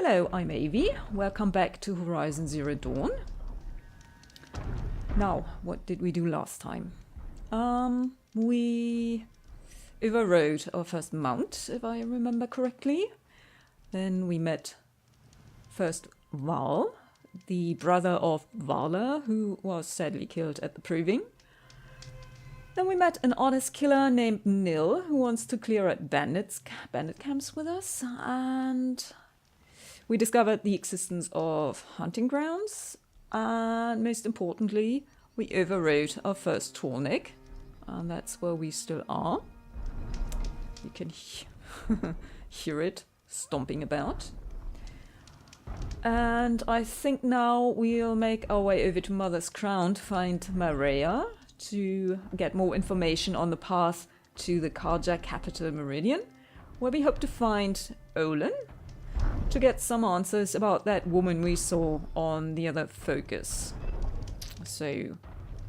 Hello, I'm Avi. Welcome back to Horizon Zero Dawn. Now, what did we do last time? We overrode our first mount, if I remember correctly. Then we met first Val, the brother of Vala, who was sadly killed at the proving. Then we met an honest killer named Nil, who wants to clear out bandit camps with us, and we discovered the existence of hunting grounds, and most importantly, we overrode our first tallneck, and that's where we still are. You can hear it stomping about. And I think now we'll make our way over to Mother's Crown to find Maria, to get more information on the path to the Karja capital Meridian, where we hope to find Olin, to get some answers about that woman we saw on the other focus. So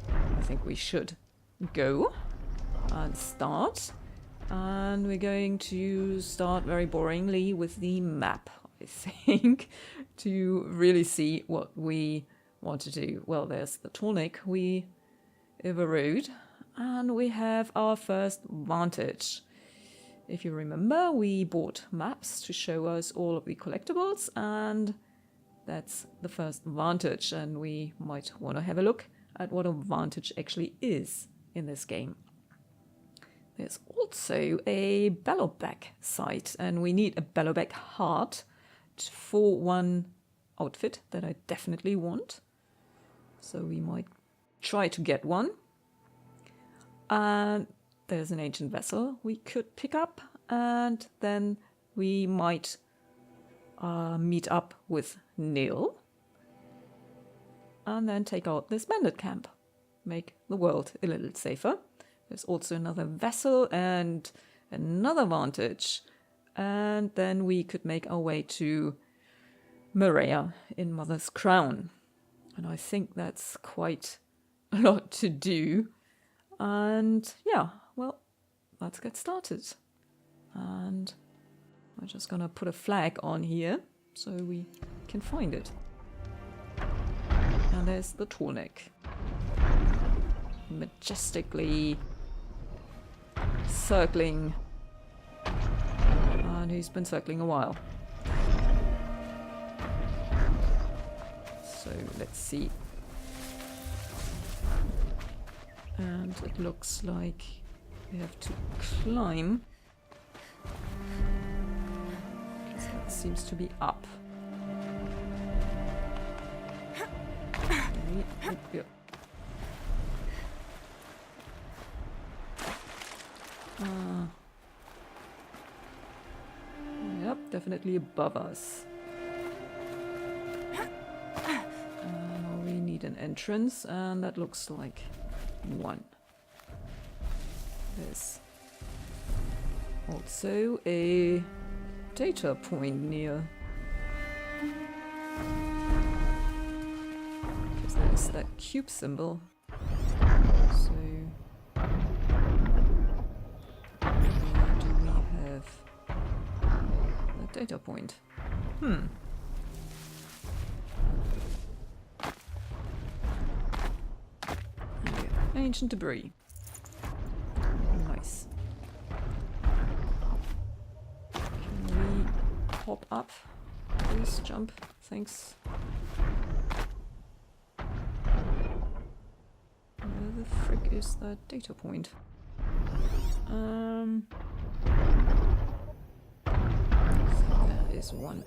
I think we should go and start. And we're going to start very boringly with the map, I think, to really see what we want to do. Well, there's the tallneck we overrode, and we have our first Vantage. If you remember, we bought maps to show us all of the collectibles, and that's the first Vantage, and we might want to have a look at what a Vantage actually is in this game. There's also a Bellowback site, and we need a Bellowback heart for one outfit that I definitely want. So we might try to get one. And there's an ancient vessel we could pick up, and then we might meet up with Neil and then take out this bandit camp, make the world a little safer. There's also another vessel and another Vantage, and then we could make our way to Maria in Mother's Crown. And I think that's quite a lot to do. And yeah, well, let's get started. And I'm just gonna put a flag on here so we can find it. And there's the tallneck, majestically circling, and he's been circling a while. So let's see. And it looks like we have to climb. That seems to be up. Yep, definitely above us. We need an entrance, and that looks like one. There's also a data point near. Because there's that cube symbol. So where do we have that data point? Ancient debris. Nice. Can we hop up? Please jump. Thanks. Where the frick is that data point? I think there is one.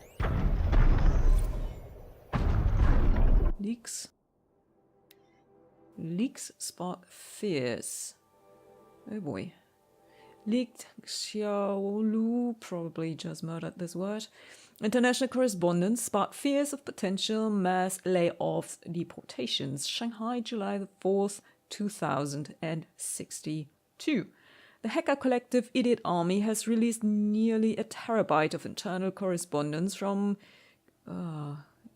Leaks spark fears. Oh boy. Leaked Xiaolu probably just murdered this word. International correspondence sparked fears of potential mass layoffs, deportations. Shanghai, July the 4th, 2062. The hacker collective Idiot Army has released nearly a terabyte of internal correspondence from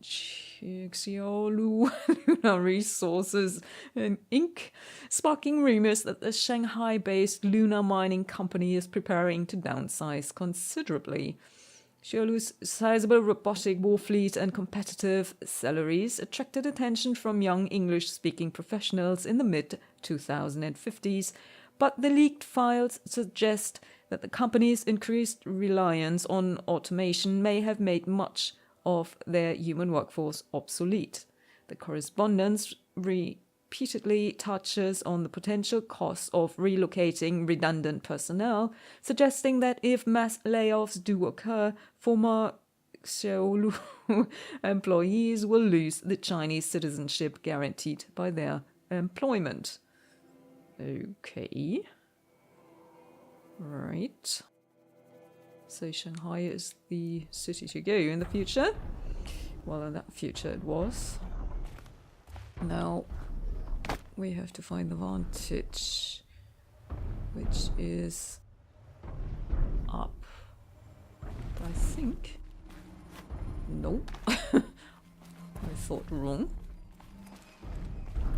Xiaolu Lunar Resources and Inc., sparking rumors that the Shanghai-based lunar mining company is preparing to downsize considerably. Xiaolu's sizable robotic war fleet and competitive salaries attracted attention from young English-speaking professionals in the mid-2050s, but the leaked files suggest that the company's increased reliance on automation may have made much of their human workforce obsolete. The correspondence repeatedly touches on the potential costs of relocating redundant personnel, suggesting that if mass layoffs do occur, former Xiaolu employees will lose the Chinese citizenship guaranteed by their employment. Okay. Right. So Shanghai is the city to go in the future. Well, in that future it was. Now we have to find the Vantage, which is up. I think. Nope. I thought wrong.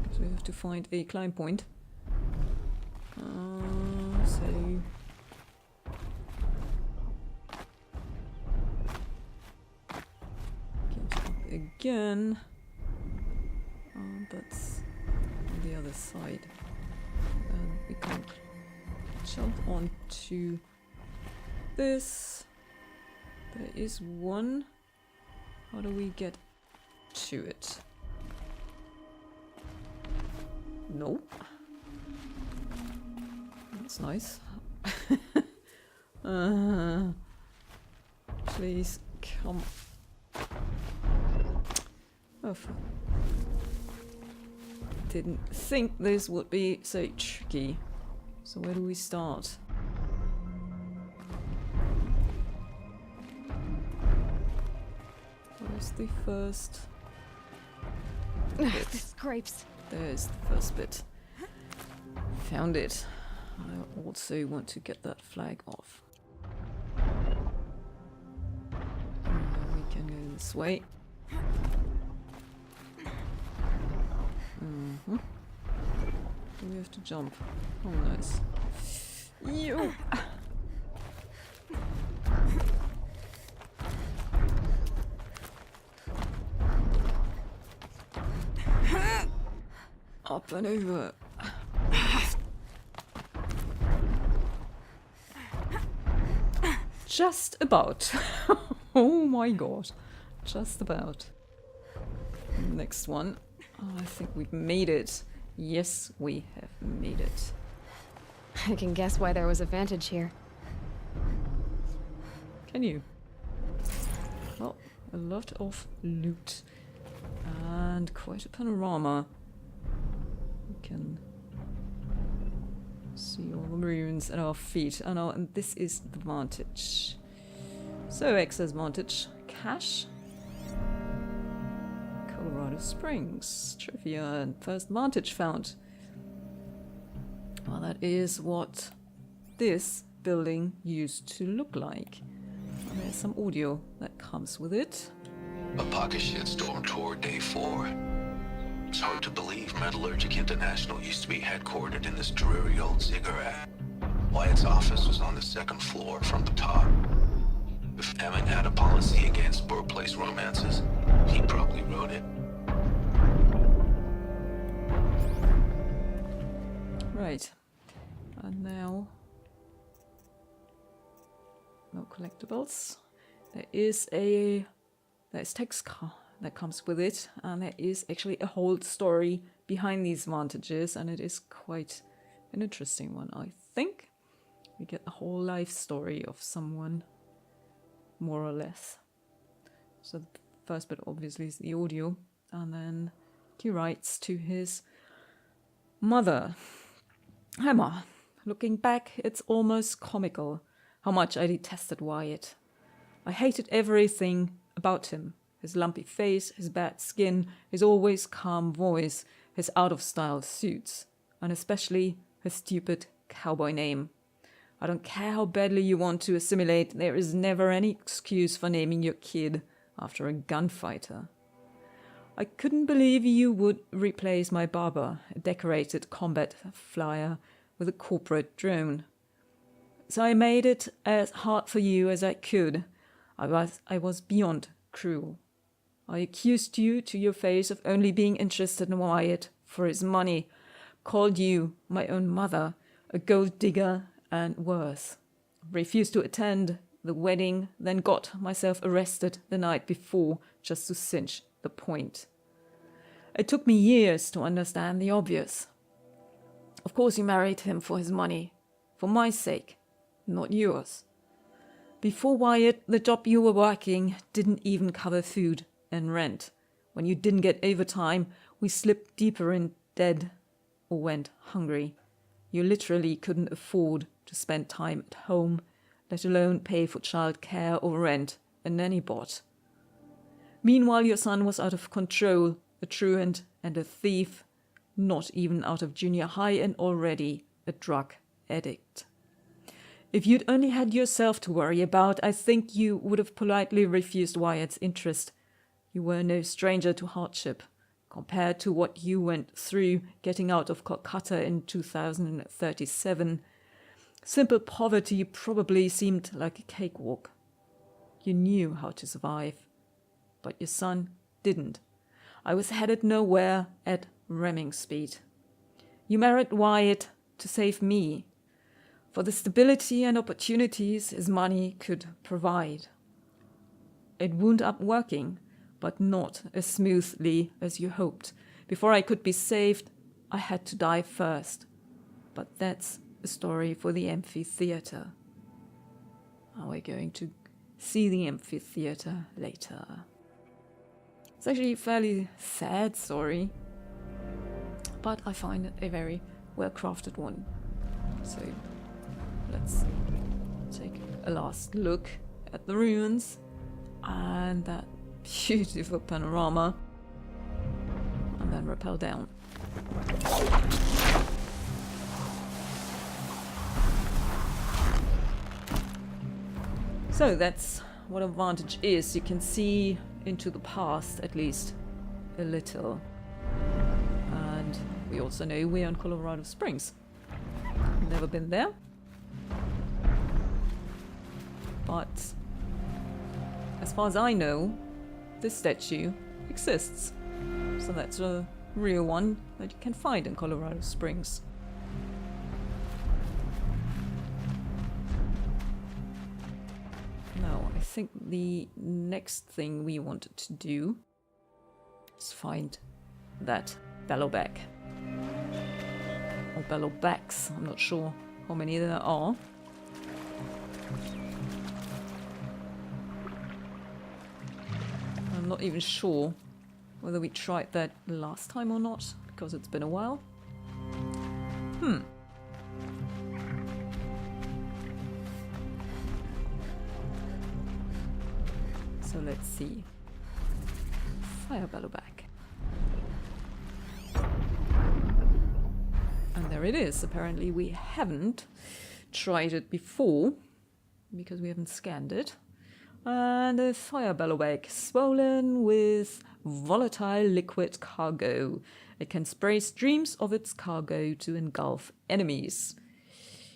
Because we have to find a climb point. So get up again. That's on the other side. And we can jump onto this. There is one. How do we get to it? Nope. That's nice. Please come. Oh, didn't think this would be so tricky. So where do we start? Where's the first bit? The scrapes. There's the first bit. Found it. I also want to get that flag off. Now we can go this way. Do we have to jump? Oh, nice. Yo! Up and over. Just about. Oh my god. Just about. Next one. I think we've made it. Yes, we have made it. I can guess why there was a Vantage here. Can you? Well, a lot of loot. And quite a panorama. We can see all the ruins at our feet. And this is the Vantage. So, access Vantage. Cache. Colorado Springs. Trivia and first Vantage found. Well, that is what this building used to look like. And there's some audio that comes with it. A pocket shitstorm toward day 4. It's hard to believe Metallurgic International used to be headquartered in this dreary old ziggurat. Wyatt's office was on the 2nd floor from the top. If Emmett had a policy against workplace romances, he probably wrote it. Right. And now... no collectibles. There's text that comes with it, and there is actually a whole story behind these Vantages, and it is quite an interesting one, I think. We get the whole life story of someone, more or less. So the first bit obviously is the audio, and then he writes to his mother. Emma, looking back, it's almost comical how much I detested Wyatt. I hated everything about him. His lumpy face, his bad skin, his always calm voice, his out-of-style suits, and especially his stupid cowboy name. I don't care how badly you want to assimilate, there is never any excuse for naming your kid after a gunfighter. I couldn't believe you would replace my barber, a decorated combat flyer, with a corporate drone. So I made it as hard for you as I could. I was beyond cruel. I accused you to your face of only being interested in Wyatt for his money, called you, my own mother, a gold digger and worse. Refused to attend the wedding, then got myself arrested the night before just to cinch the point. It took me years to understand the obvious. Of course you married him for his money, for my sake, not yours. Before Wyatt, the job you were working didn't even cover food and rent. When you didn't get overtime, we slipped deeper in debt or went hungry. You literally couldn't afford to spend time at home, let alone pay for childcare or rent a nanny bot. Meanwhile, your son was out of control, a truant and a thief, not even out of junior high and already a drug addict. If you'd only had yourself to worry about, I think you would have politely refused Wyatt's interest. You were no stranger to hardship. Compared to what you went through getting out of Calcutta in 2037, simple poverty probably seemed like a cakewalk. You knew how to survive, but your son didn't. I was headed nowhere at ramming speed. You married Wyatt to save me, for the stability and opportunities his money could provide. It wound up working, but not as smoothly as you hoped. Before I could be saved, I had to die first. But that's a story for the amphitheater. We're going to see the amphitheater later. It's actually a fairly sad story, but I find it a very well-crafted one. So let's take a last look at the ruins and that beautiful panorama, and then rappel down. So that's what a Vantage is. You can see into the past, at least a little. And we also know we're in Colorado Springs. Never been there. But as far as I know, this statue exists. So that's a real one that you can find in Colorado Springs. Now, I think the next thing we wanted to do is find that bellowback. Or bellowbacks, I'm not sure how many there are. I'm not even sure whether we tried that last time or not, because it's been a while. So let's see. Fire bellowback. And there it is. Apparently we haven't tried it before, because we haven't scanned it. And a fire bellowback, swollen with volatile liquid cargo. It can spray streams of its cargo to engulf enemies.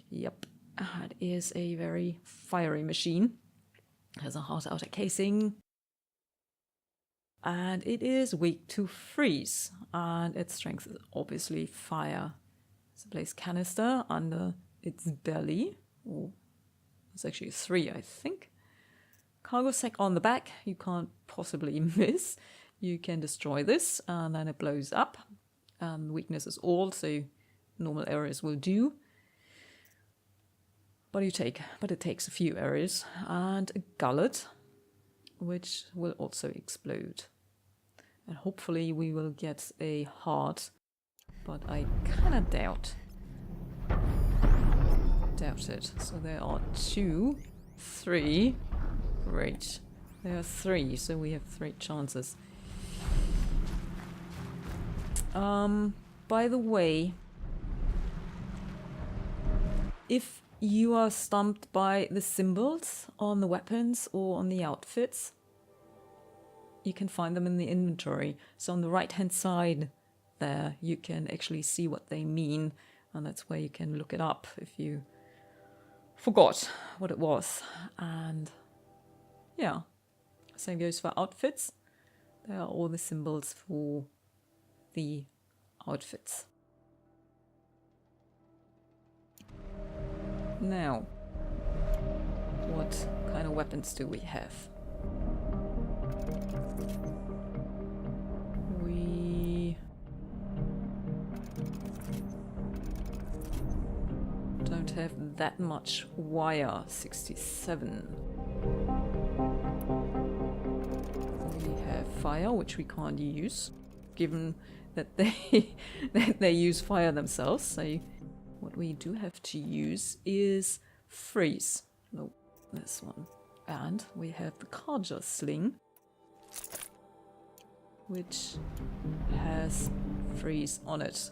Yep, that is a very fiery machine. Has a hard outer casing. And it is weak to freeze. And its strength is obviously fire. So place canister under its belly. Or it's actually 3, I think. Cargo sack on the back, you can't possibly miss. You can destroy this and then it blows up. And weakness is all, so normal areas will do. But it takes a few areas. And a gullet, which will also explode. And hopefully we will get a heart, but I kinda doubt it. So there are 2, 3. Great. There are 3, so we have 3 chances. By the way, if you are stumped by the symbols on the weapons or on the outfits, you can find them in the inventory. So on the right hand side there, you can actually see what they mean, and that's where you can look it up if you forgot what it was. And Yeah. Same goes for outfits. There are all the symbols for the outfits. Now, what kind of weapons do we have? We don't have that much wire. 67. We have fire, which we can't use, given that they use fire themselves. So what we do have to use is freeze. No, this one. And we have the Carja sling, which has freeze on it.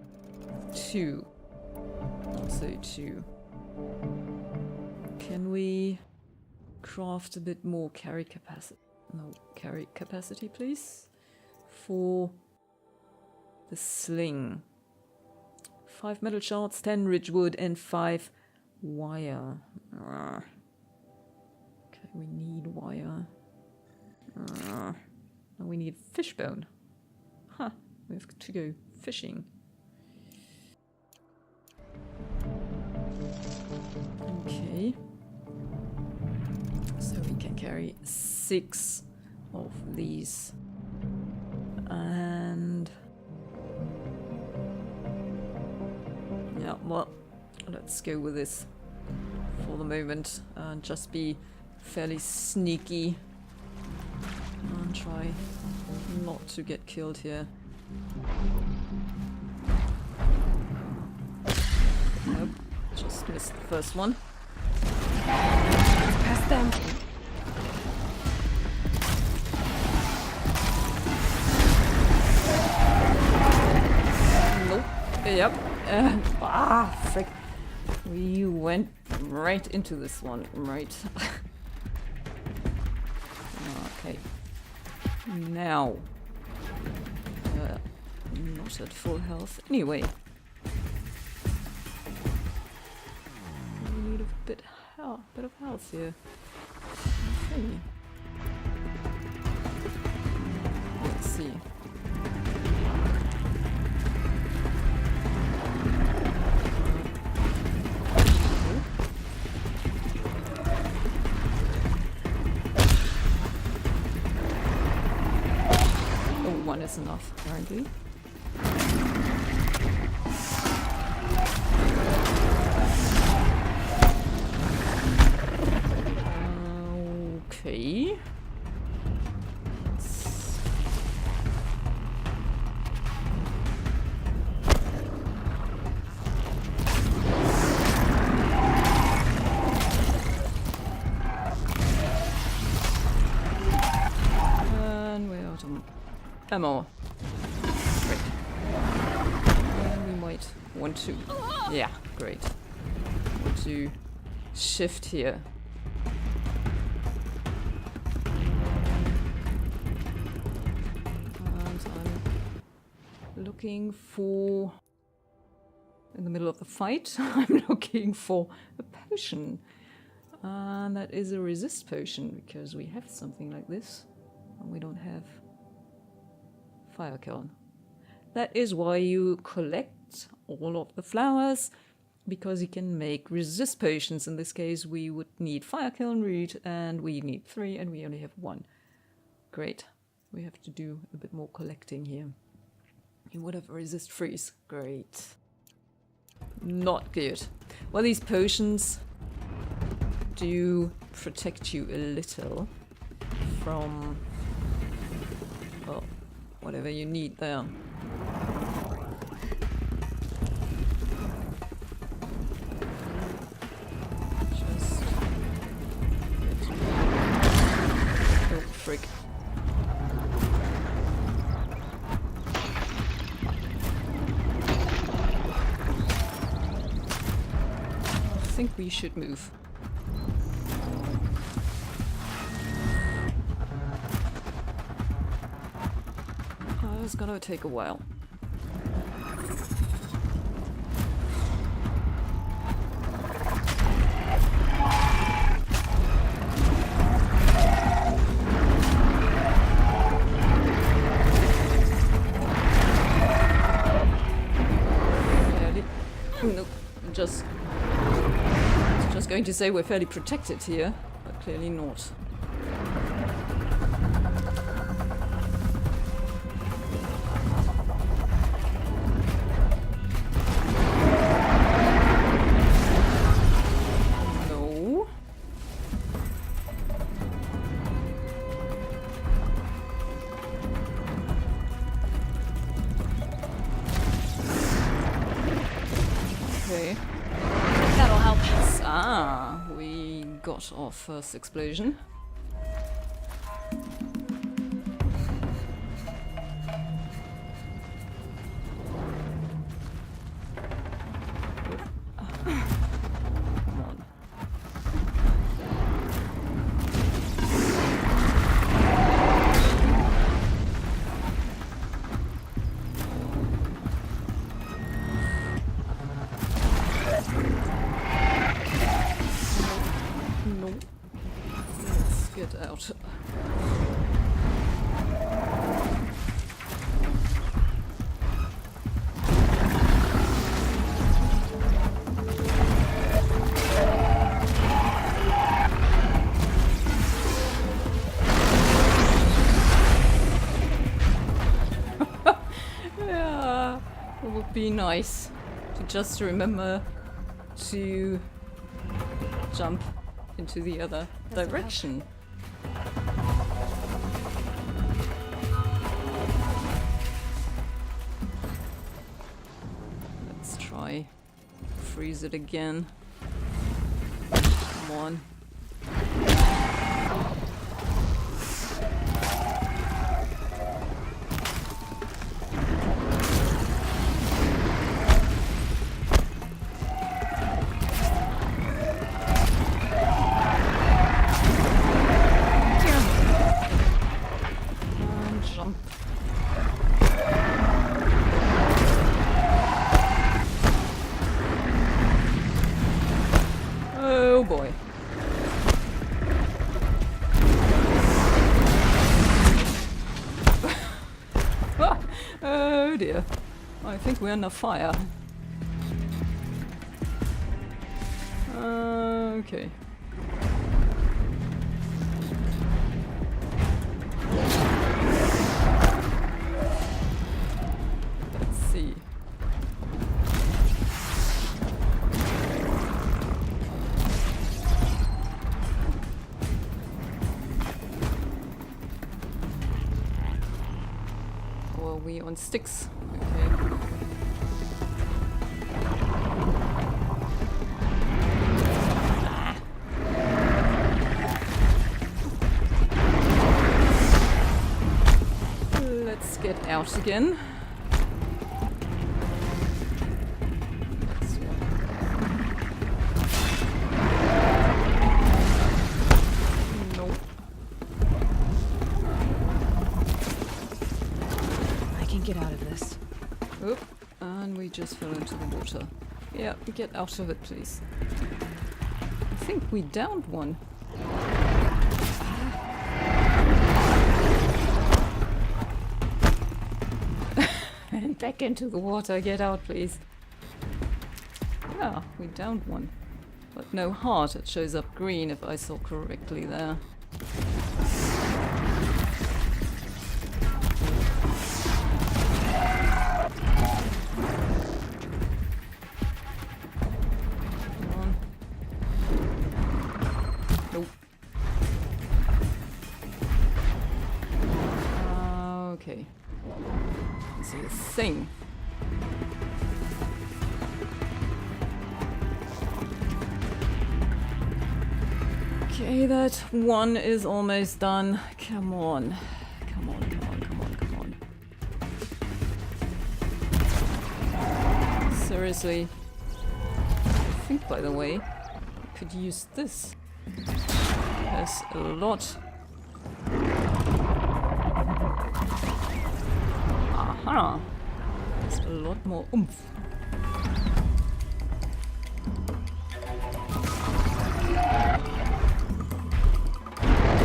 2. Also 2. Can we craft a bit more carry capacity? No, carry capacity, please. For the sling. 5 metal shards, 10 ridgewood, and 5 wire. Okay, we need wire. Now we need fishbone. Huh, we have to go fishing. Okay. So we can carry 6 of these. And yeah, well, let's go with this for the moment and just be fairly sneaky and try not to get killed here. Nope, just missed the first one. Past them. Nope. Yep. Frick. We went right into this one. Right. Okay. Now. Not at full health. Anyway. We need a bit of health here. Okay. Let's see. One is enough, apparently. Okay. And we're out of ammo. Great. And we might want to... Yeah, great. Want to shift here. And I'm looking for... In the middle of the fight, I'm looking for a potion. And that is a resist potion, because we have something like this. And we don't have... fire kiln. That is why you collect all of the flowers, because you can make resist potions. In this case, we would need fire kiln root, and we need 3, and we only have 1. Great. We have to do a bit more collecting here. You would have resist freeze. Great. Not good. Well, these potions do protect you a little from, well, whatever you need there. Just get... Oh, frick. I think we should move. It's gonna take a while. going to say we're fairly protected here, but clearly not. No. Okay. That'll help. Ah, we got our first explosion. Come on. No. Let's get out. Yeah, it would be nice to just remember to jump into the other direction. Let's try freeze it again. Come on. Jump. Oh boy. Oh dear. I think we're under fire. Okay. Let's see. Or are we on sticks? Okay. Let's get out again. Nope. I can get out of this. Oop. And we just fell into the water. Yeah, get out of it, please. I think we downed one. And back into the water. Get out, please. Yeah, we downed one. But no heart. It shows up green if I saw correctly there. Come on. Nope. Okay. See a thing. Okay, that one is almost done. Come on. Come on, come on, come on, come on. Seriously. I think, by the way, I could use this. There's a lot. Aha! There's a lot more oomph.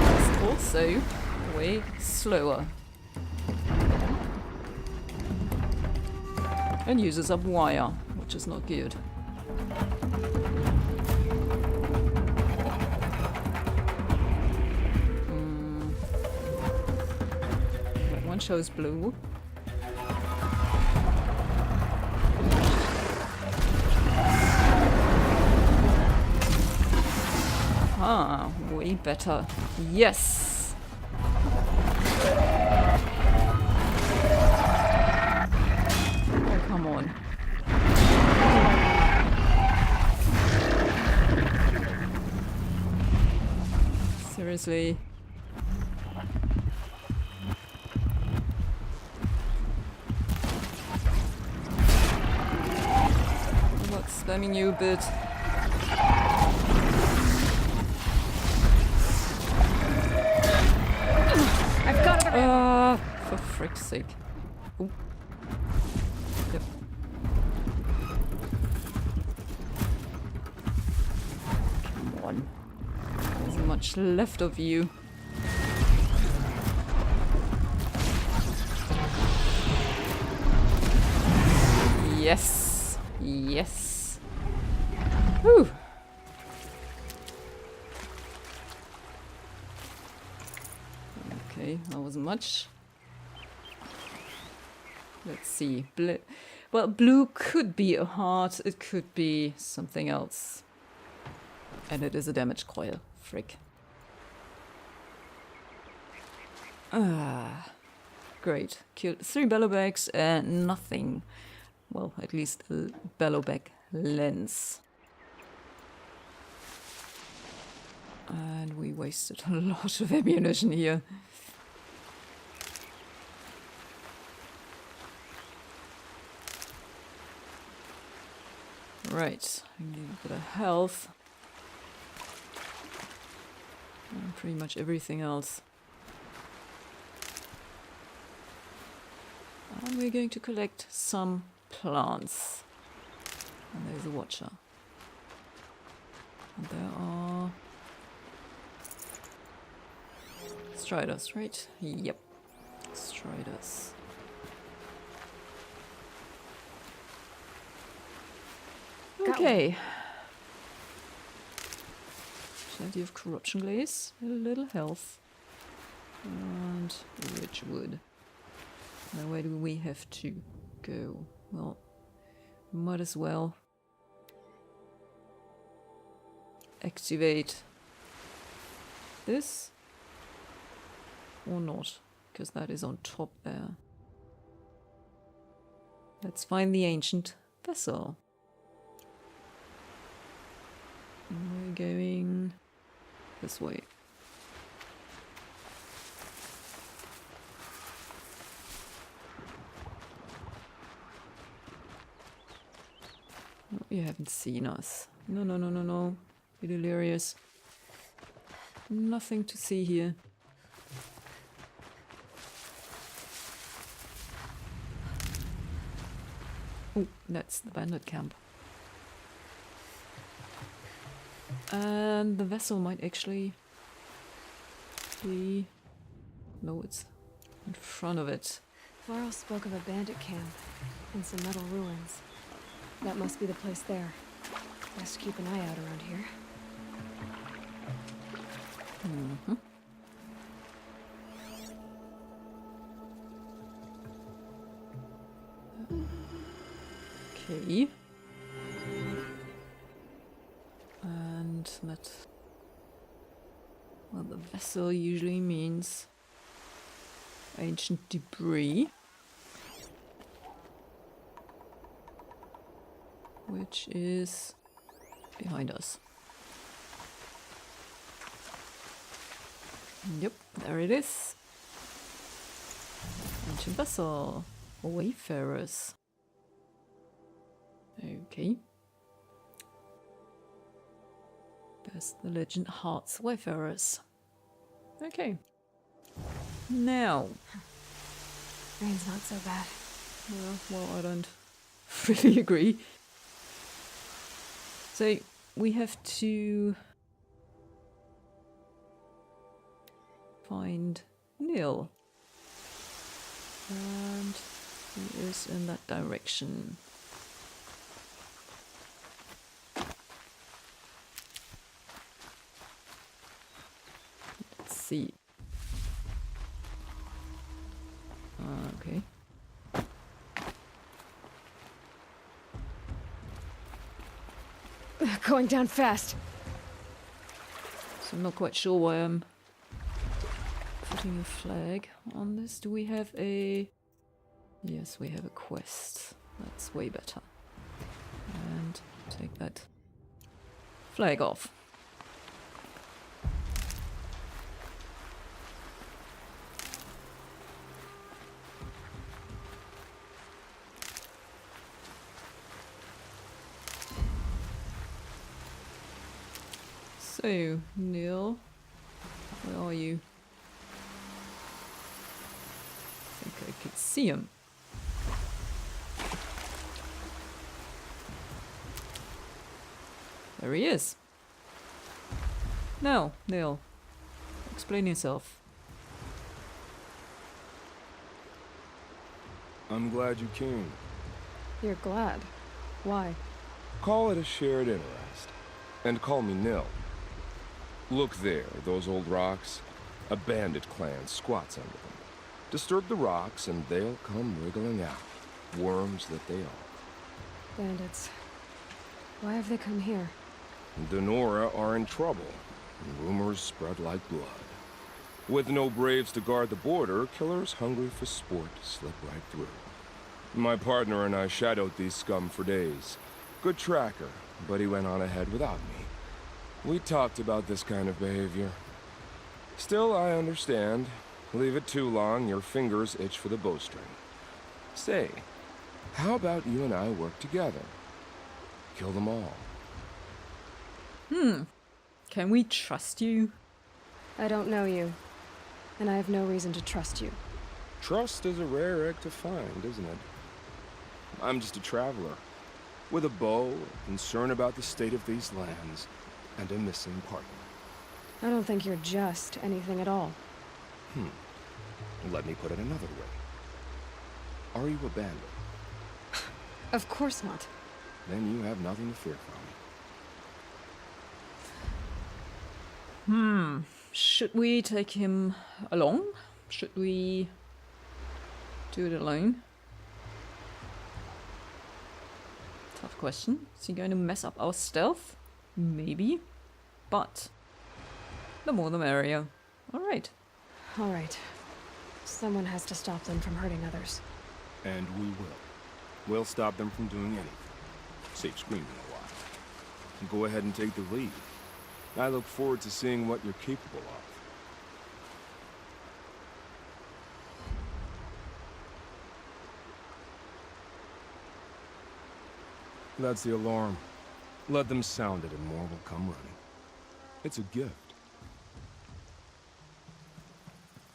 It's also way slower. And uses up wire, which is not good. shows blue. Ah, way better. Yes! Oh, come on. Seriously. I'm not spamming you a bit. I've got it. For frick's sake. Ooh. Yep. Come on. There isn't much left of you. Yes. Yes. Whew. Okay, that wasn't much. Let's see. Well, blue could be a heart. It could be something else. And it is a damage coil. Frick. Ah. Great. Killed 3 bellow bags and nothing. Well, at least a bellow bag lens. And we wasted a lot of ammunition here. Right, I need a bit of health. And pretty much everything else. And we're going to collect some plants. And there's a watcher. And there are striders, right? Yep. Striders. Okay. Plenty of corruption glaze, a little health, and rich wood. Now where do we have to go? Well, might as well activate this or not, because that is on top there. Let's find the ancient vessel. We're going this way. Oh, you haven't seen us. No, no, no, no, no. You're delirious. Nothing to see here. Oh, that's the bandit camp. And the vessel might actually be... No, it's in front of it. Varl spoke of a bandit camp and some metal ruins. That must be the place there. Best keep an eye out around here. Mm-hmm. Okay. And that... Well, the vessel usually means ancient debris. Which is behind us. Yep, there it is. Ancient vessel. Wayfarers. Okay. There's the legend Hearts Wayfarers. Okay. Now. Rain's not so bad. Well, I don't really agree. So, we have to find Neil. And he is in that direction. Let's see. Okay. Going down fast. So I'm not quite sure why I'm putting a flag on this. Do we have a... Yes, we have a quest. That's way better. And take that flag off. So, Neil, where are you? I think I could see him. There he is. Now, Neil, explain yourself. I'm glad you came. You're glad. Why? Call it a shared interest. And call me Nil. Look there, those old rocks. A bandit clan squats under them. Disturb the rocks and they'll come wriggling out. Worms that they are. Bandits. Why have they come here? Denora are in trouble. And rumors spread like blood. With no braves to guard the border, killers hungry for sport slip right through. My partner and I shadowed these scum for days. Good tracker, but he went on ahead without me. We talked about this kind of behavior. Still, I understand. Leave it too long, your fingers itch for the bowstring. Say, how about you and I work together? Kill them all. Can we trust you? I don't know you. And I have no reason to trust you. Trust is a rare egg to find, isn't it? I'm just a traveler. With a bow, concern about the state of these lands, and a missing partner. I don't think you're just anything at all. Let me put it another way. Are you a bandit? Of course not. Then you have nothing to fear from me. Should we take him along? Should we do it alone? Tough question. Is he going to mess up our stealth? Maybe. But the more the merrier. Alright. All right. Someone has to stop them from hurting others. And we will. We'll stop them from doing anything. Save screaming a while. Go ahead and take the lead. I look forward to seeing what you're capable of. That's the alarm. Let them sound it and more will come running. It's a gift.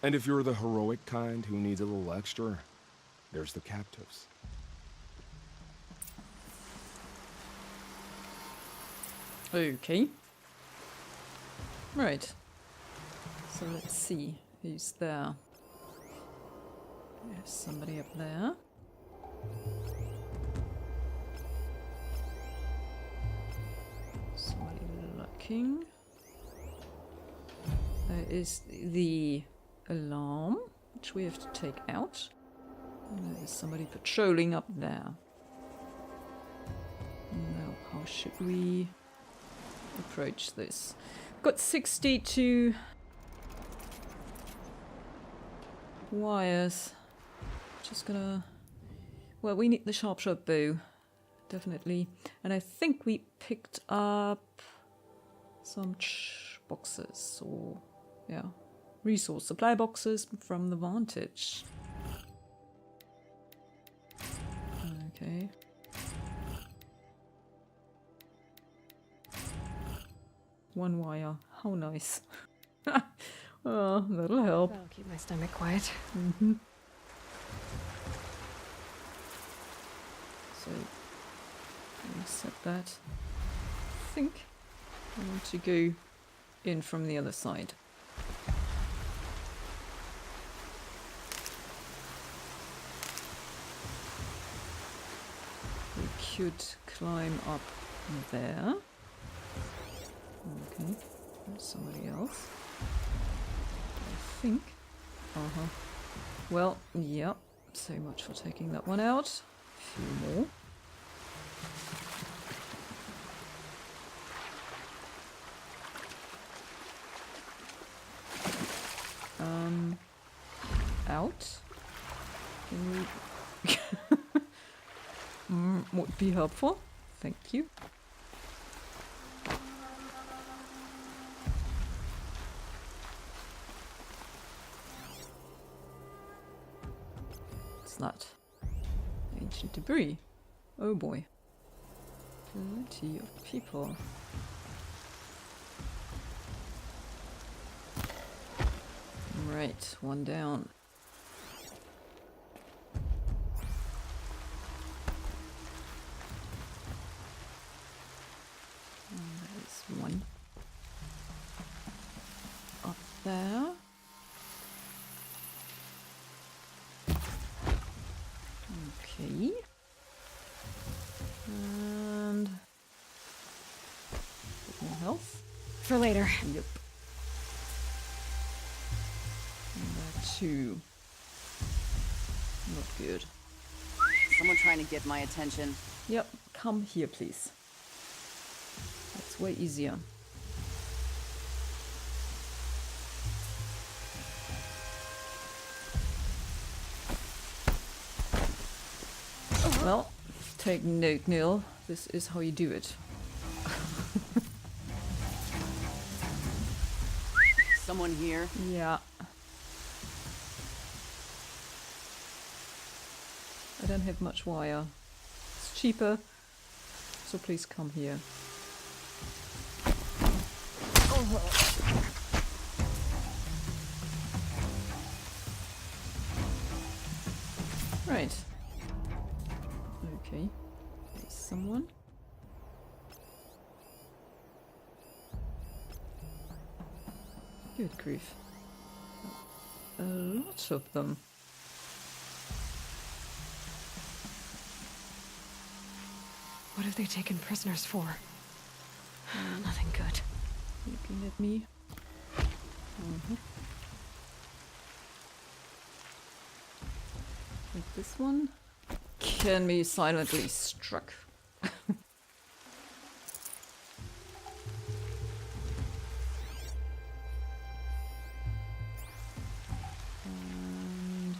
And if you're the heroic kind who needs a little extra, there's the captives. Okay. Right. So let's see who's there. There's somebody up there. Somebody looking. There is the alarm, which we have to take out. And there is somebody patrolling up there. Now, how should we approach this? Got 62 wires. Just gonna... Well, we need the sharp bow. Definitely. And I think we picked up some boxes or... yeah. Resource supply boxes from the Vantage. Okay. One wire. How nice. Oh, that'll help. That'll keep my stomach quiet. So, let me set that. I think I want to go in from the other side. We could climb up there. Okay, there's somebody else. I think. Well, yeah, so much for taking that one out. A few more. Out. Can we... would be helpful. Thank you. What's that? Ancient debris. Oh boy. Plenty of people. Right, one down. There's one up there. Okay. And bit more health. For later. Yep. And that too. Not good. Someone trying to get my attention. Yep, come here, please. That's way easier. Well, take note, Neil. This is how you do it. Someone here. Yeah. I don't have much wire. It's cheaper, so please come here. Right. Okay. There's someone. Good grief. A lot of them. What have they taken prisoners for? Nothing good. Looking at me. Like this one can be silently struck. And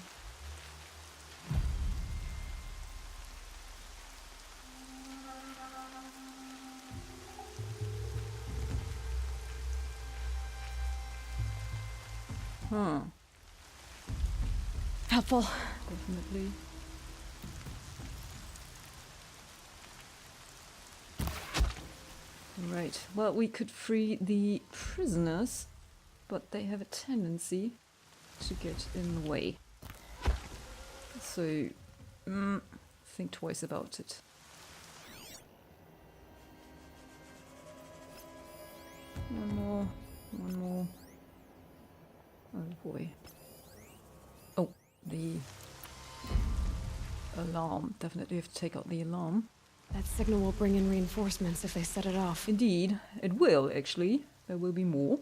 huh. Helpful. Definitely. Right. Well, we could free the prisoners, but they have a tendency to get in the way. So, think twice about it. One more. One more. Oh boy. Oh, the alarm. Definitely have to take out the alarm. That signal will bring in reinforcements if they set it off. Indeed, it will actually. There will be more.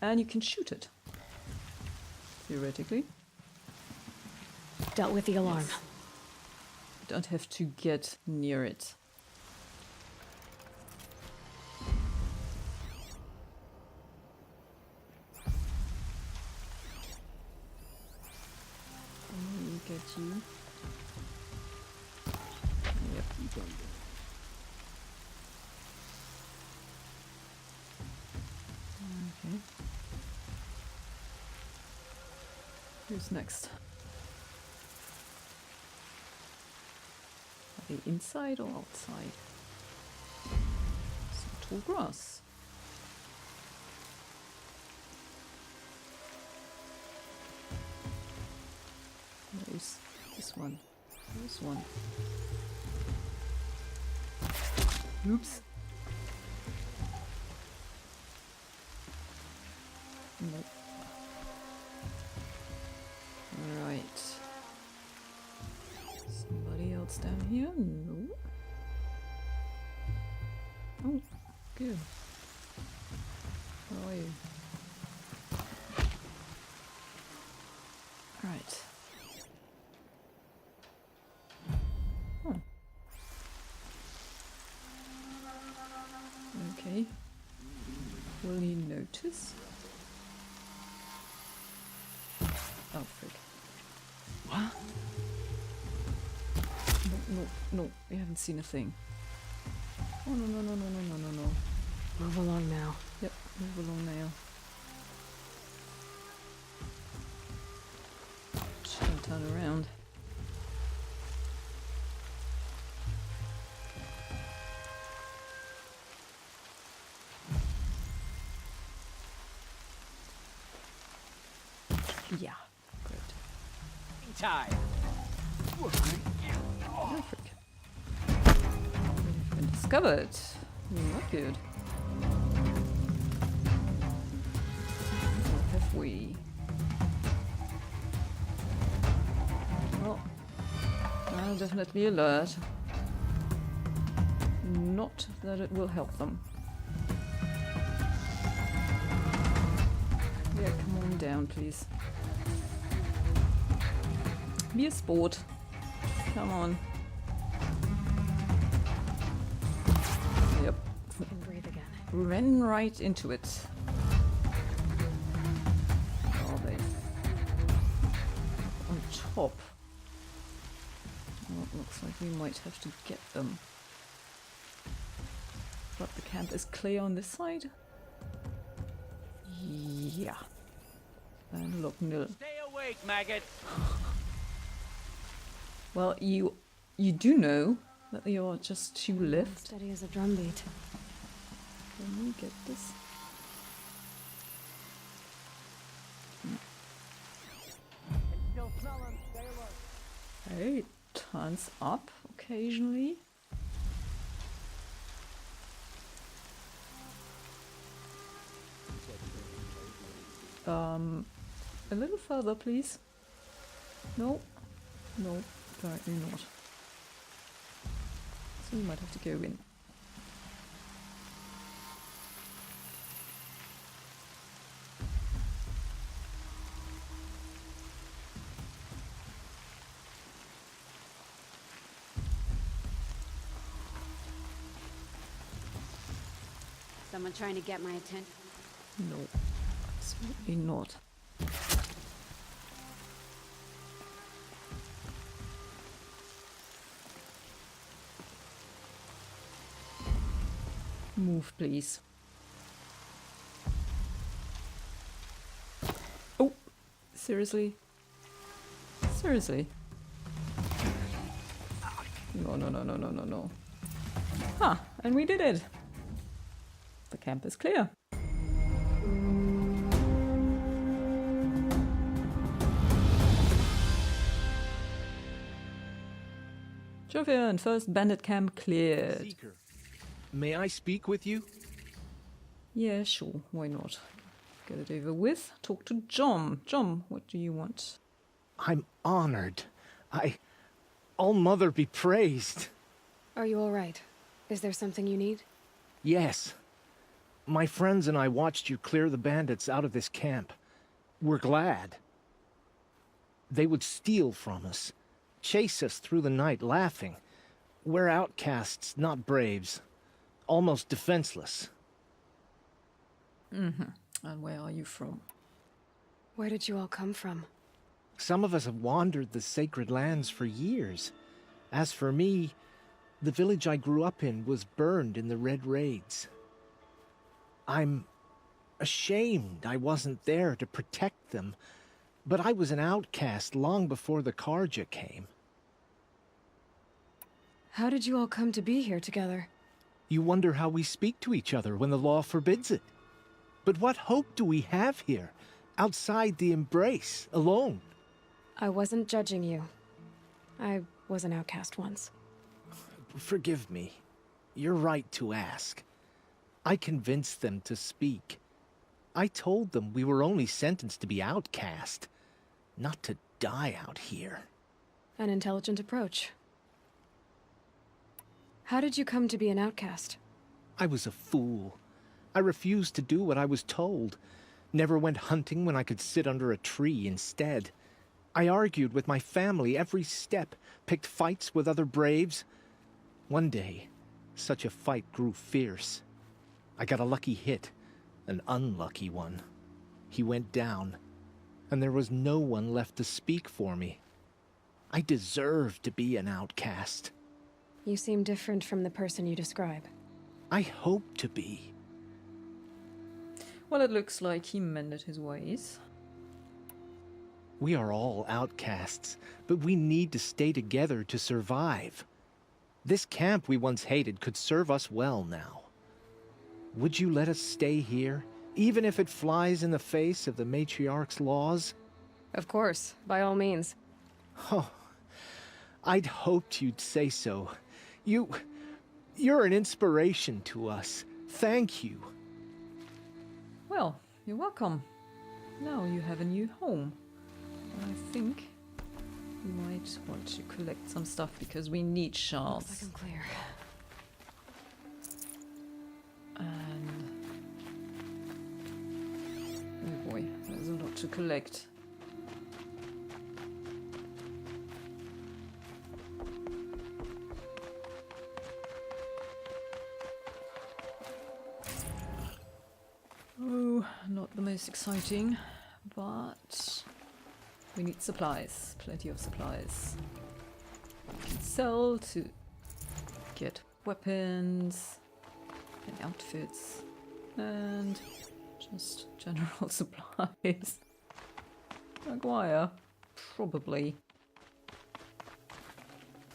And you can shoot it. Theoretically. Dealt with the alarm. Yes. You don't have to get near it. Let me get you. Yep. Okay. Who's next? Are they inside or outside? Some tall grass. There's this one. This one. Oops. Nope. Right. Somebody else down here? No. Oh, good. How are you? Right. notice. Oh, frick. What? No, we haven't seen a thing. Oh, no. Move along now. Yep, move along now. Shouldn't turn around. Yeah, great. Time. Perfect. We've been discovered. Not good. What have we? Well, I'll definitely alert. Not that it will help them. Yeah, come on down, please. Be a sport. Come on. Yep. And breathe again. Ran right into it. Are they on top? Well, it looks like we might have to get them. But the camp is clear on this side. Yeah. And look, no. Stay awake, maggot. Well, you do know that you're just too left. Steady as a drumbeat. Can we get this? Still smell him. Stay alert. Okay, it turns up occasionally. A little further, please. No, apparently not. So we might have to go in. Someone trying to get my attention? No, absolutely not. Move, please. Oh, seriously? Seriously? No. Huh, and we did it. The camp is clear. Jovian, first bandit camp cleared. Seeker, may I speak with you? Yeah, sure, why not? Get it over with. Talk to John. John, what do you want? I'm honored. All Mother be praised. Are you all right? Is there something you need? Yes. My friends and I watched you clear the bandits out of this camp. We're glad. They would steal from us, chase us through the night laughing. We're outcasts, not braves. Almost defenseless. And where are you from? Where did you all come from? Some of us have wandered the sacred lands for years. As for me, the village I grew up in was burned in the Red Raids. I'm ashamed I wasn't there to protect them, but I was an outcast long before the Karja came. How did you all come to be here together? You wonder how we speak to each other when the law forbids it. But what hope do we have here, outside the embrace, alone? I wasn't judging you. I was an outcast once. Forgive me. You're right to ask. I convinced them to speak. I told them we were only sentenced to be outcast, not to die out here. An intelligent approach. How did you come to be an outcast? I was a fool. I refused to do what I was told. Never went hunting when I could sit under a tree instead. I argued with my family every step, picked fights with other braves. One day, such a fight grew fierce. I got a lucky hit, An unlucky one. He went down, and there was no one left to speak for me. I deserve to be an outcast. You seem different from the person you describe. I hope to be. Well, it looks like he mended his ways. We are all outcasts, but we need to stay together to survive. This camp we once hated could serve us well now. Would you let us stay here, even if it flies in the face of the matriarch's laws? Of course, by all means. Oh, I'd hoped you'd say so. You're an inspiration to us. Thank you. Well, you're welcome. Now you have a new home. And I think we might want to collect some stuff because we need Looks shards. like I'm clear. And oh boy, there's a lot to collect. Oh, not the most exciting, but we need supplies, plenty of supplies. We can sell to get weapons and outfits and just general supplies. Maguire, probably.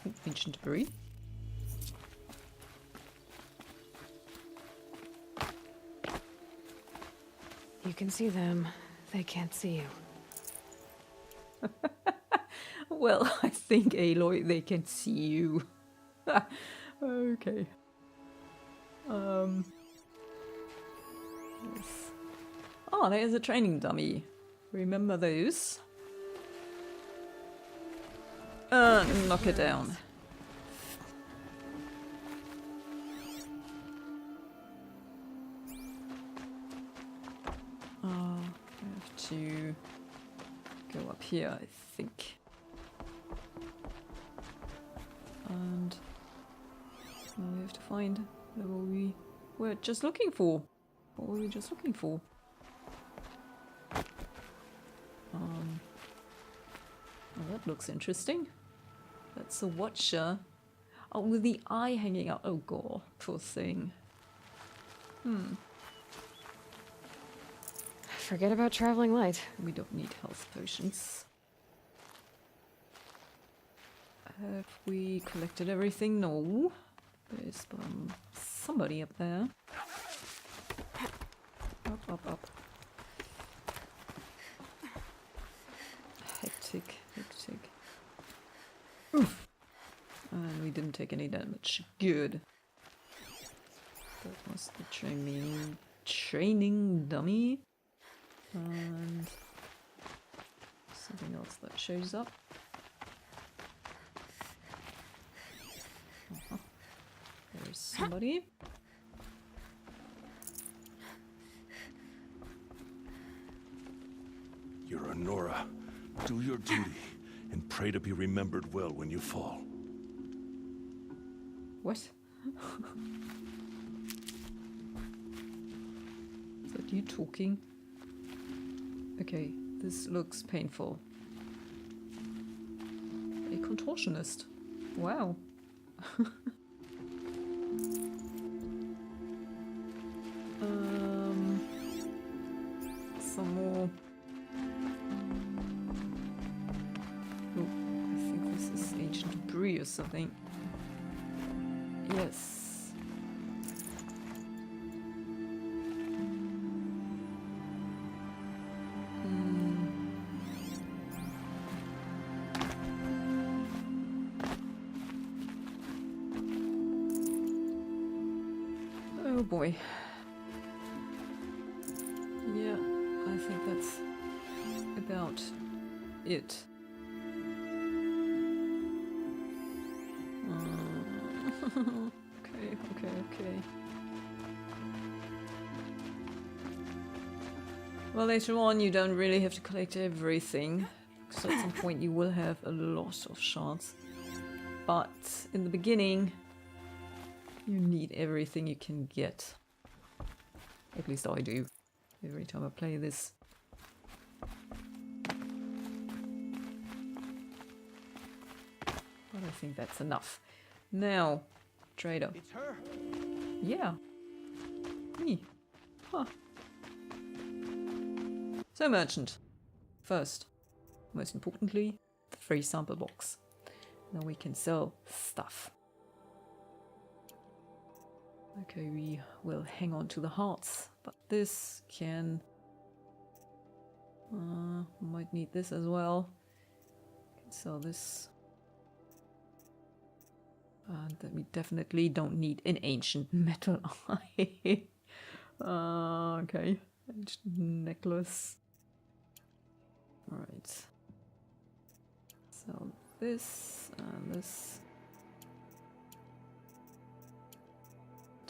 Ooh, ancient debris. You can see them. They can't see you. Well, I think, Aloy, they can see you. Okay. Yes. Oh, there's a training dummy. Remember those? Knock it down. I have to go up here, I think. And now we have to find what we were just looking for. What were we just looking for? Well, that looks interesting. That's a watcher. Oh, with the eye hanging out. Oh god, poor thing. Forget about traveling light. We don't need health potions. Have we collected everything? No. There's somebody up there. Up, up, up. Hectic, hectic. Oof. And we didn't take any damage. Good. That was the training dummy. And something else that shows up. There's somebody. You're a Nora. Do your duty, and pray to be remembered well when you fall. What? Is that you talking? Okay, this looks painful. A contortionist. Wow. Some more. Oh, I think this is ancient debris or something. Yes. Oh boy. Yeah, I think that's about it. Okay. Well, later on you don't really have to collect everything, because at some point you will have a lot of shards. But in the beginning, you need everything you can get. At least I do. every time I play this. But I think that's enough. Now, trader. It's her. Yeah. Me. Huh. So, merchant. First, most importantly, the free sample box. Now we can sell stuff. Okay, we will hang on to the hearts, but this can... might need this as well. Can sell this. And then we definitely don't need an ancient metal eye. Okay, ancient necklace. Alright. So this and this.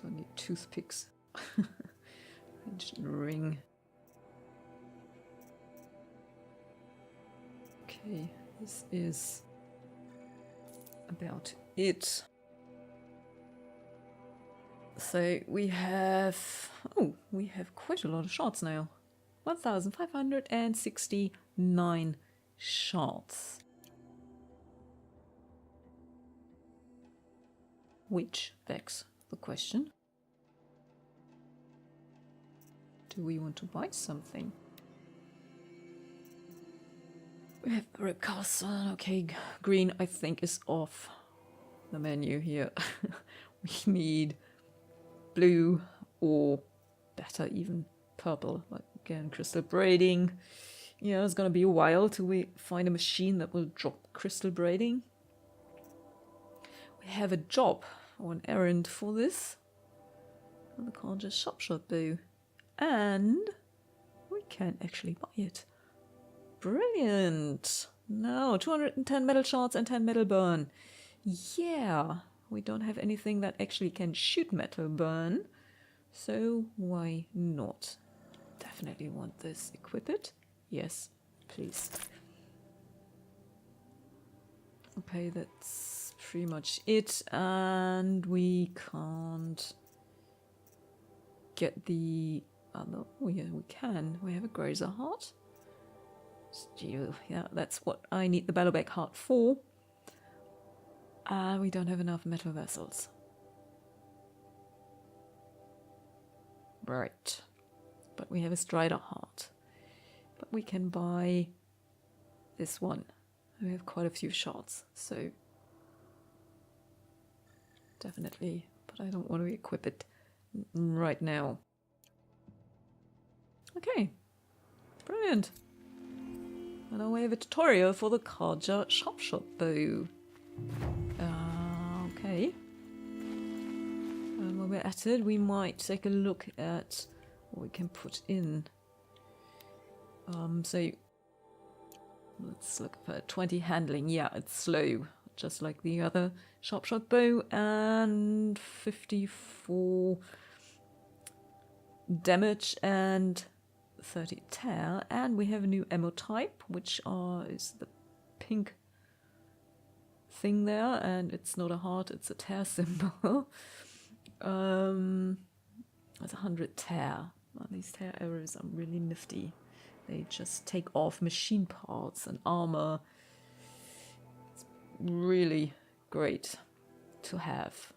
Don't need toothpicks. Ancient ring. Okay, this is about it. So we have... oh, we have quite a lot of shards now. 1,569 shards. Which begs the question. Do we want to buy something? We have Rip Castle. Okay, green I think is off the menu here. We need blue or better even purple. Like again, crystal braiding. Yeah, it's gonna be a while till we find a machine that will drop crystal braiding. We have a job or an errand for this. And the Conjure Shop bow. And we can actually buy it. Brilliant! Now, 210 metal shards and 10 metal burn. Yeah, we don't have anything that actually can shoot metal burn. So why not? Definitely want this. Equip it? Yes, please. Okay, that's pretty much it. And we can't get the other... oh yeah, we can. We have a Grazer heart. Steel. Yeah, that's what I need the Battleback heart for. We don't have enough metal vessels. Right. But we have a Strider heart. But we can buy this one. We have quite a few shards, so definitely. But I don't want to equip it right now. Okay. Brilliant. And now we have a tutorial for the Carja Shop bow. Okay. And while we're at it, we might take a look at what we can put in. So let's look for 20 handling. Yeah, it's slow, just like the other shop bow, and 54 damage and 30 tear. And we have a new ammo type, which is the pink thing there, and it's not a heart, it's a tear symbol. That's 100 tear. Well, these tear arrows are really nifty. They just take off machine parts and armor. It's really great to have.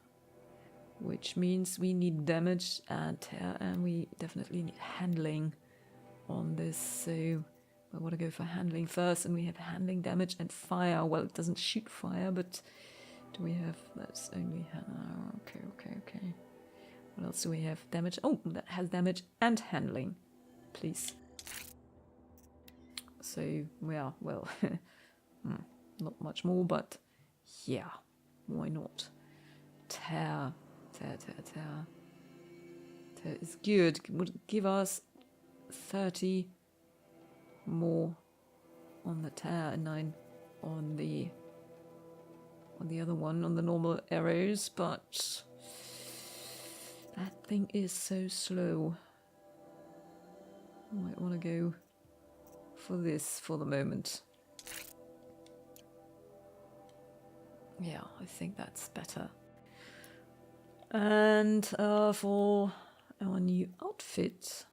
Which means we need damage and tear, and we definitely need handling on this. So I want to go for handling first, and we have handling, damage, and fire. Well, it doesn't shoot fire, but do we have... that's only... okay. What else do we have? Damage. Oh, that has damage and handling. Please. So, yeah, well, not much more, but yeah, why not? Tear is good. It would give us 30 more on the tear and 9 on the other one, on the normal arrows, but that thing is so slow. I might want to go for this for the moment. Yeah, I think that's better. And for our new outfit,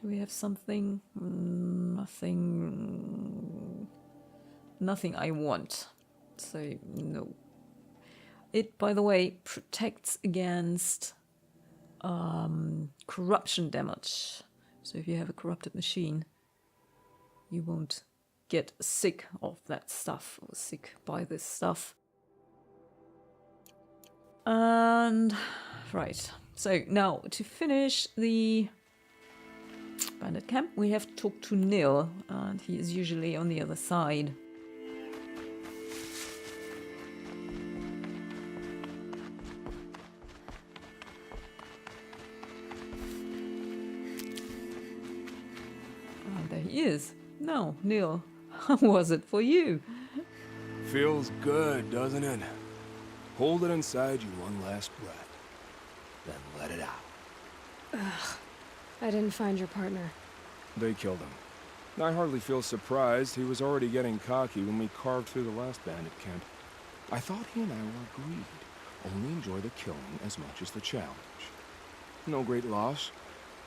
Do we have something? Nothing. Nothing I want. So, no. It, by the way, protects against corruption damage. So if you have a corrupted machine, you won't get sick of that stuff, or sick by this stuff. And, right. So now, to finish the bandit camp, we have to talk to Nil, and he is usually on the other side. And there he is. No, Nil, how was it for you? Feels good, doesn't it? Hold it inside you one last breath, then let it out. Ugh. I didn't find your partner. They killed him. I hardly feel surprised. He was already getting cocky when we carved through the last bandit camp. I thought he and I were agreed. Only enjoy the killing as much as the challenge. No great loss.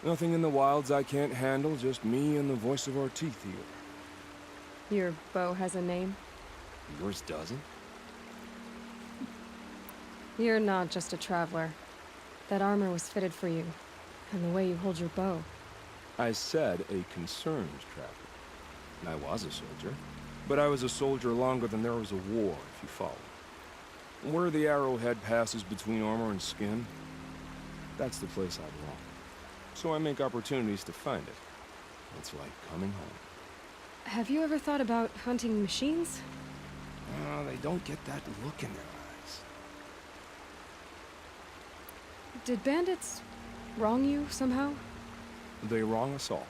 Nothing in the wilds I can't handle, just me and the voice of our teeth here. Your bow has a name? Yours doesn't? You're not just a traveler. That armor was fitted for you, and the way you hold your bow. I said a concerned traveler. I was a soldier, but I was a soldier longer than there was a war, if you follow. Where the arrowhead passes between armor and skin, that's the place I belong. So I make opportunities to find it. It's like coming home. Have you ever thought about hunting machines? They don't get that look in their eyes. Did bandits wrong you somehow? They wrong us all.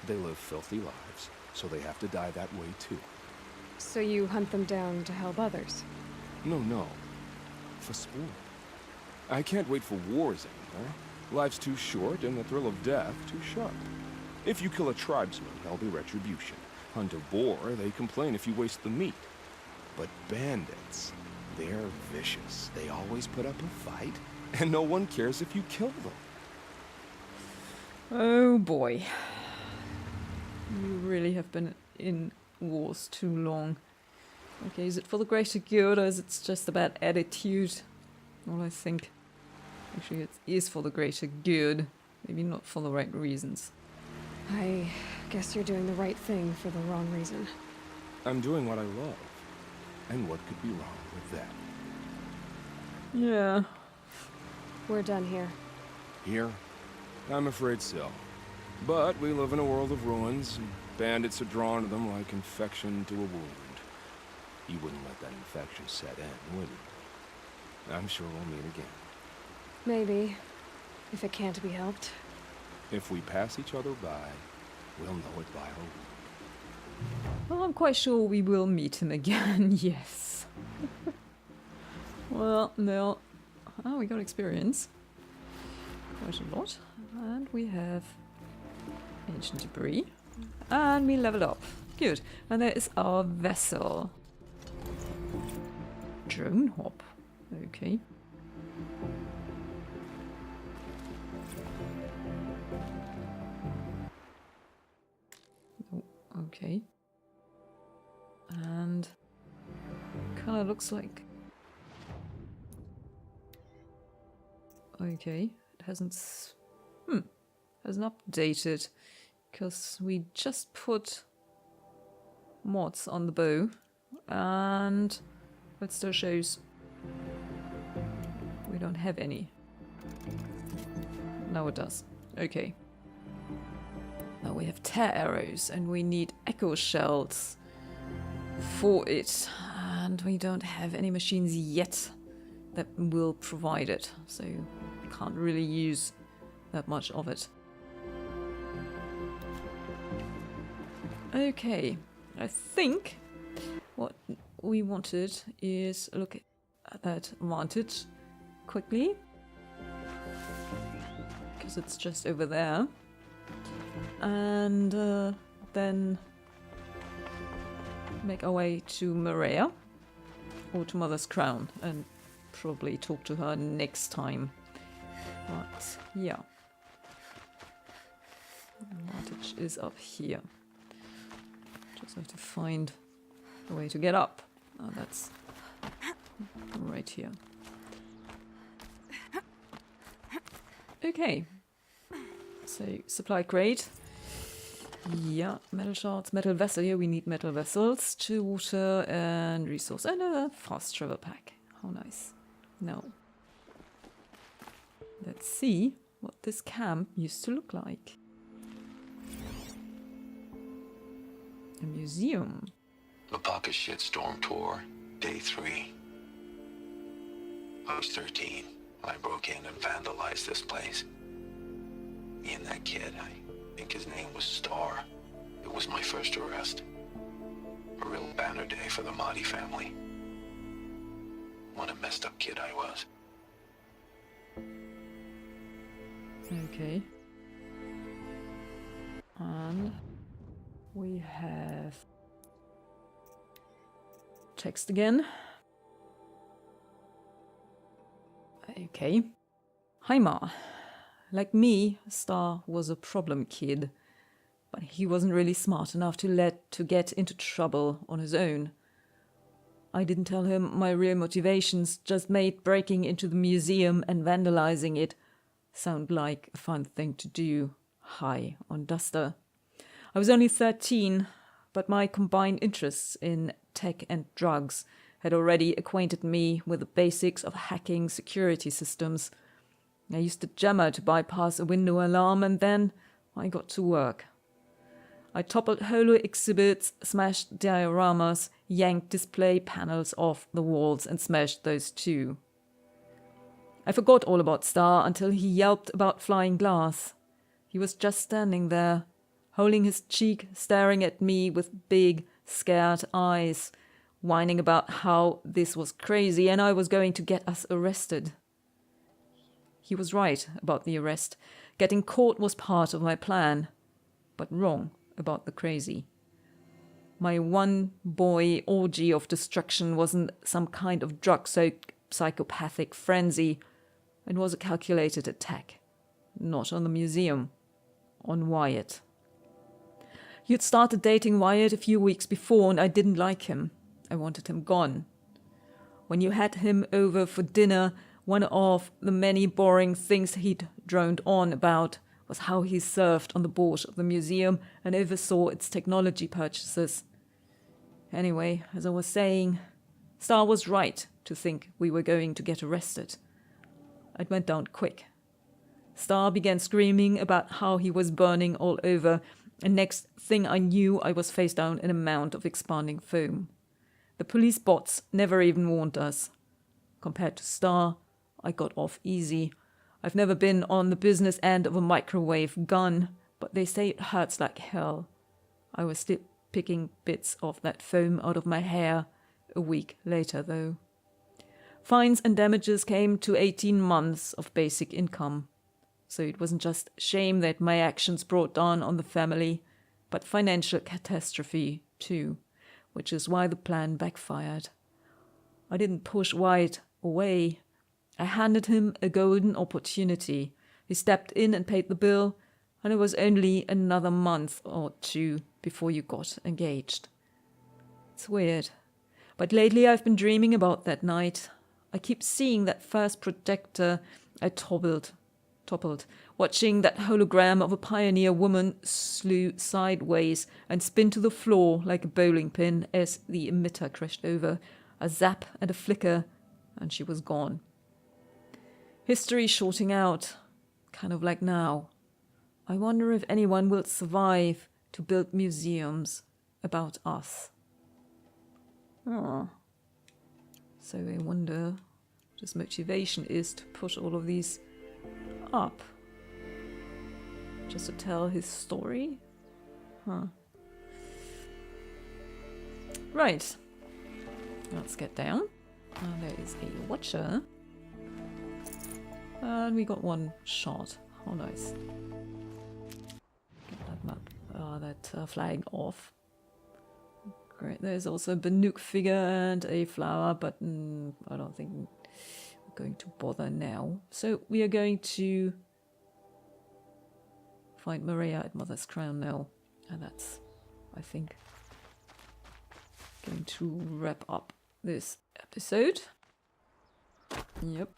They live filthy lives, so they have to die that way too. So you hunt them down to help others? No. For sport. I can't wait for wars anymore. Life's too short and the thrill of death too sharp. If you kill a tribesman, there'll be retribution. Hunt a boar, they complain if you waste the meat. But bandits, they're vicious. They always put up a fight, and no one cares if you kill them. Oh boy. You really have been in wars too long. Okay, is it for the greater good, or is it just a bad attitude? Well, I think actually it is for the greater good. Maybe not for the right reasons. I guess you're doing the right thing for the wrong reason. I'm doing what I love. And what could be wrong with that? Yeah. We're done here. Here? I'm afraid so. But we live in a world of ruins, and bandits are drawn to them like infection to a wound. You wouldn't let that infection set in, would you? I'm sure we'll meet again. Maybe. If it can't be helped. If we pass each other by, we'll know it by our wound. Well, I'm quite sure we will meet him again, yes. Well, no. Oh, we got experience. Quite a lot. And we have ancient debris. And we leveled up. Good. And there is our vessel. Drone hop. Okay. Oh, okay. And kind of looks like... Okay, it hasn't updated because we just put mods on the bow and it still shows we don't have any. Now it does. Okay. Now we have tear arrows and we need echo shells for it, and we don't have any machines yet that will provide it, so can't really use that much of it. Okay, I think what we wanted is look at that Vantage quickly, because it's just over there, and then make our way to Maria, or to Mother's Crown, and probably talk to her next time. But, yeah. which is up here. Just have to find a way to get up. Oh, that's right here. Okay. So, supply crate. Yeah, metal shards, metal vessel. Here we need metal vessels, chill water and resource. And a fast travel pack. How nice. Now, let's see what this camp used to look like. A museum. The Bucket Shitstorm Tour, Day 3. I was 13 when I broke in and vandalized this place. Me and that kid, I think his name was Star. It was my first arrest. A real banner day for the Mahdi family. What a messed up kid I was. Okay. And we have text again. Okay. Hi Ma. Like me, Star was a problem kid, but he wasn't really smart enough to get into trouble on his own. I didn't tell him my real motivations, just made breaking into the museum and vandalizing it sound like a fun thing to do, high on Duster. I was only 13, but my combined interests in tech and drugs had already acquainted me with the basics of hacking security systems. I used a jammer to bypass a window alarm, and then I got to work. I toppled holo exhibits, smashed dioramas, yanked display panels off the walls, and smashed those too. I forgot all about Star until he yelped about flying glass. He was just standing there, holding his cheek, staring at me with big, scared eyes, whining about how this was crazy and I was going to get us arrested. He was right about the arrest. Getting caught was part of my plan, but wrong about the crazy. My one-boy orgy of destruction wasn't some kind of drug-soaked psychopathic frenzy. It was a calculated attack. Not on the museum. On Wyatt. You'd started dating Wyatt a few weeks before and I didn't like him. I wanted him gone. When you had him over for dinner, one of the many boring things he'd droned on about was how he served on the board of the museum and oversaw its technology purchases. Anyway, as I was saying, Star was right to think we were going to get arrested. It went down quick. Star began screaming about how he was burning all over, and next thing I knew, I was face down in a mound of expanding foam. The police bots never even warned us. Compared to Star, I got off easy. I've never been on the business end of a microwave gun, but they say it hurts like hell. I was still picking bits of that foam out of my hair a week later, though. Fines and damages came to 18 months of basic income. So it wasn't just shame that my actions brought down on the family, but financial catastrophe too, which is why the plan backfired. I didn't push White away. I handed him a golden opportunity. He stepped in and paid the bill, and it was only another month or two before you got engaged. It's weird, but lately I've been dreaming about that night. I keep seeing that first projector I toppled, watching that hologram of a pioneer woman slew sideways and spin to the floor like a bowling pin as the emitter crashed over. A zap and a flicker, and she was gone. History shorting out, kind of like now. I wonder if anyone will survive to build museums about us. Oh. So I wonder what his motivation is to push all of these up. Just to tell his story? Huh. Right. Let's get down. There is a watcher. And we got one shot. How nice. Get that map, that flag off. Great. There's also a Banuk figure and a flower, but I don't think we're going to bother now. So we are going to find Maria at Mother's Crown now. And that's, I think, going to wrap up this episode. Yep.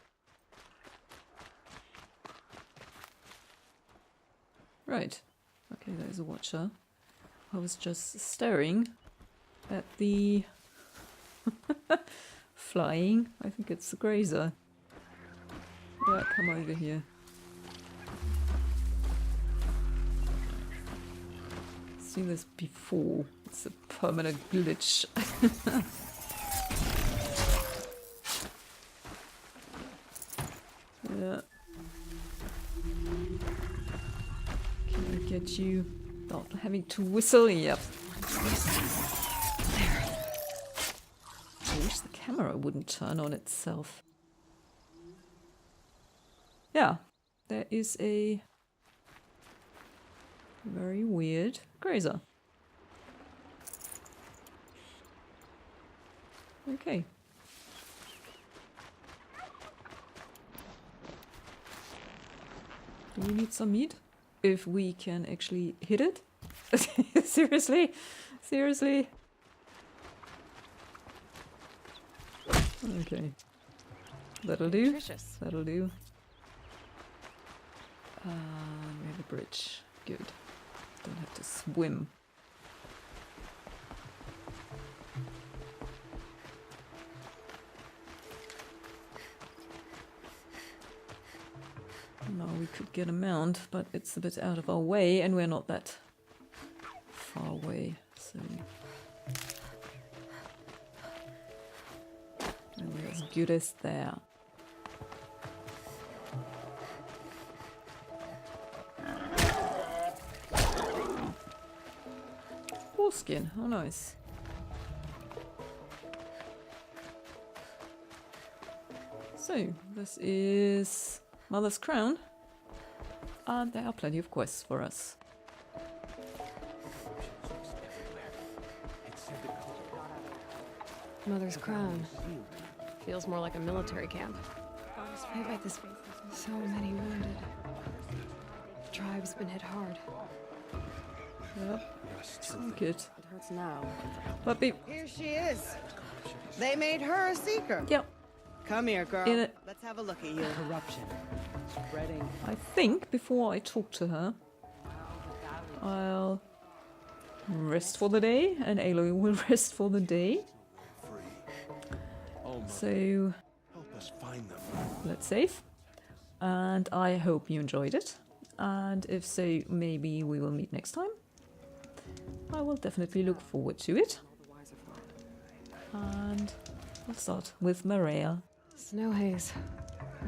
Right. Okay, there's a watcher. I was just staring at the flying. I think it's the grazer. Yeah, come over here. Seen this before. It's a permanent glitch. Yeah. Can I get you without having to whistle? Yep. There. I wish the camera wouldn't turn on itself. Yeah, there is a very weird grazer. Okay. Do we need some meat? If we can actually hit it? Seriously? Seriously? Okay. That'll do. Nutritious. That'll do. We have a bridge. Good. Don't have to swim. Now we could get a mount, but it's a bit out of our way, and we're not that far away, so we're as good as there. Foreskin, how nice. So, this is Mother's Crown, and there are plenty of quests for us. Mother's Crown. Feels more like a military camp. I bet this so many wounded. The tribe's been hit hard. Yep, it's like it. It hurts now. But be Here she is. They made her a seeker. yep. Come here, girl. In it. Let's have a look at you. Corruption. Spreading. I think before I talk to her, I'll rest for the day, and Aloy will rest for the day. So Help us find them. let's save. And I hope you enjoyed it. And if so, maybe we will meet next time. I will definitely look forward to it. And we'll start with Maria. Snow haze.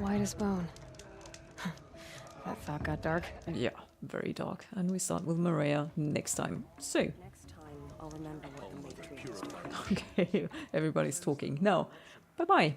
White as bone. That thought got dark. Yeah, very dark. And we start with Maria next time. So, Next time, I'll remember what the matrix was. okay, everybody's talking. Now, bye-bye.